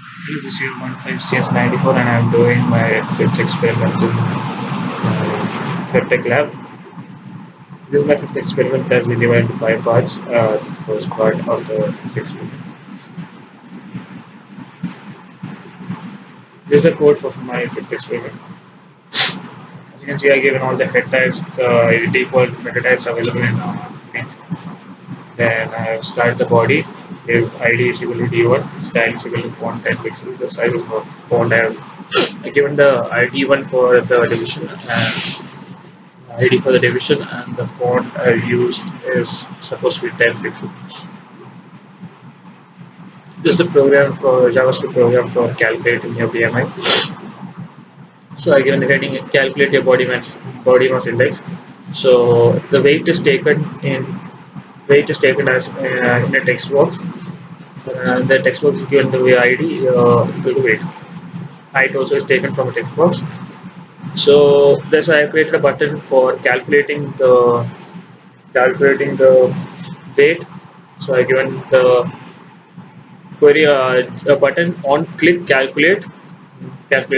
This is year 15CS94 and I'm doing my fifth experiment in FedTech lab. This is my fifth experiment as we divide into five parts. This is the first part of the fifth experiment. This is a code for my fifth experiment. As you can see, I given all the head tags, the default meta tags available in Paint. Then I have started the body. If ID is equal to D1, style is equal to font 10 pixels. The size of the font I have given the ID1 for the division and ID for the division, and the font I've used is supposed to be 10 pixels. This is a program for JavaScript program for calculating your BMI. So I given the heading calculate your body mass index. So the weight is taken as in a text box. The text box is given the ID equal to weight. Height also is taken from a text box. So thus I have created a button for calculating the weight. So I given the query a button on click calculate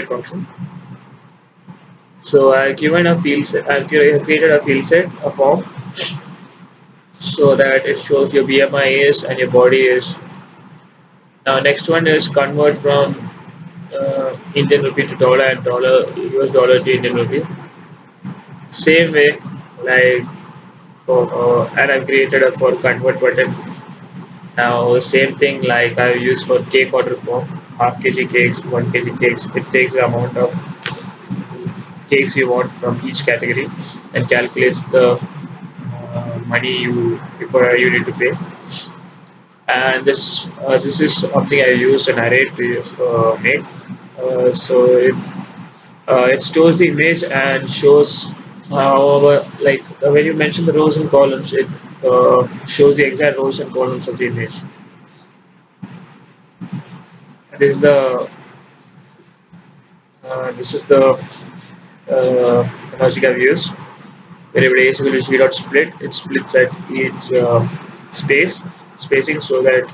function. So I've given a field set. I've created a field set, a form, so that it shows your BMI is and your body is. Now next one is convert from Indian rupee to dollar and US dollar to Indian rupee. Same way, like for and I've created a for convert button. Now same thing like I use for cake order form, half kg cakes, 1 kg cakes. It takes the amount of cakes you want from each category and calculates the money you need to pay. And this is something I use an array to make. So it stores the image and shows however like when you mention the rows and columns, it shows the exact rows and columns of the image. This is the logic I've used. Whenever A is equal to G dot split, it splits at each spacing so that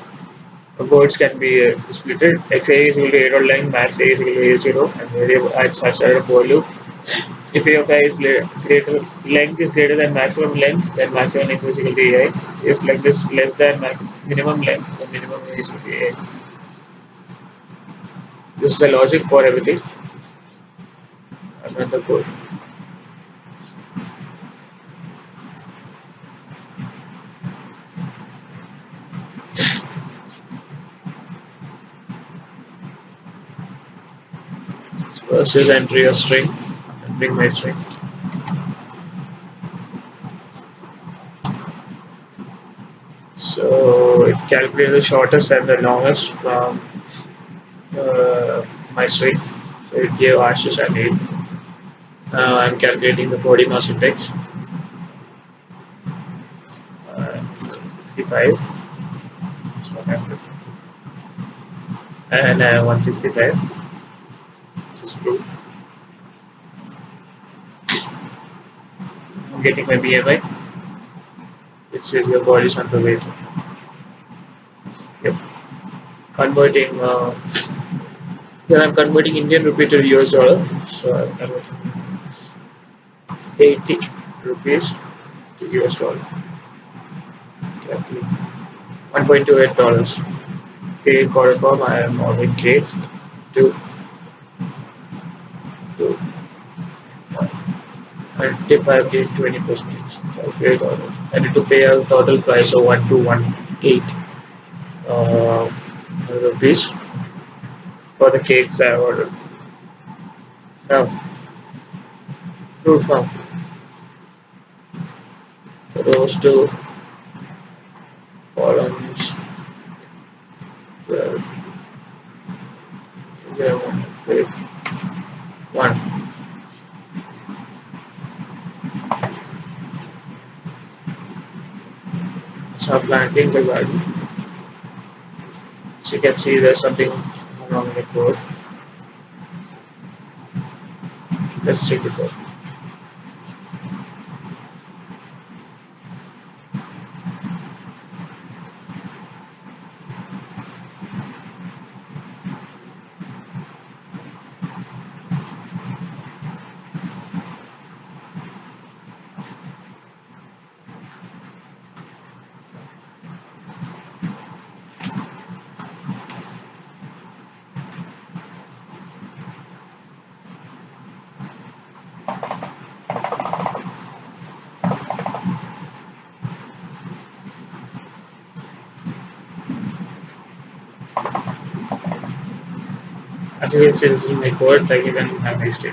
words can be splitted. Xa is equal to A dot length, max A is equal to A0, and variable I started a for loop. If A of I is greater, length is greater than maximum length, then maximum length is equal to AI. If length is less than minimum length, then minimum is equal to AI. This is the logic for everything. And then the code. So first is entry a string, entering my string. So it calculates the shortest and the longest from my string. So it gave Ashish and 8. I'm calculating the body mass index. 65. And 165, which is true. I'm getting my BMI, which is your body's underweight. Yep. Converting. Then I'm converting Indian rupee to US dollar. So I'm converting 80 rupees to US dollar. Calculate. $1.28. K quarter form. I am forming K to and tip I have gained 20%. Calculate order. I need to pay a total price of 1218 uh, rupees for the cakes I ordered. Now, fruit farm. Rows to columns. Well, 1. Start planting the garden. So you can see there's something wrong in the code. Let's check the code. As you can see, this is my code. Thank you and have a nice day.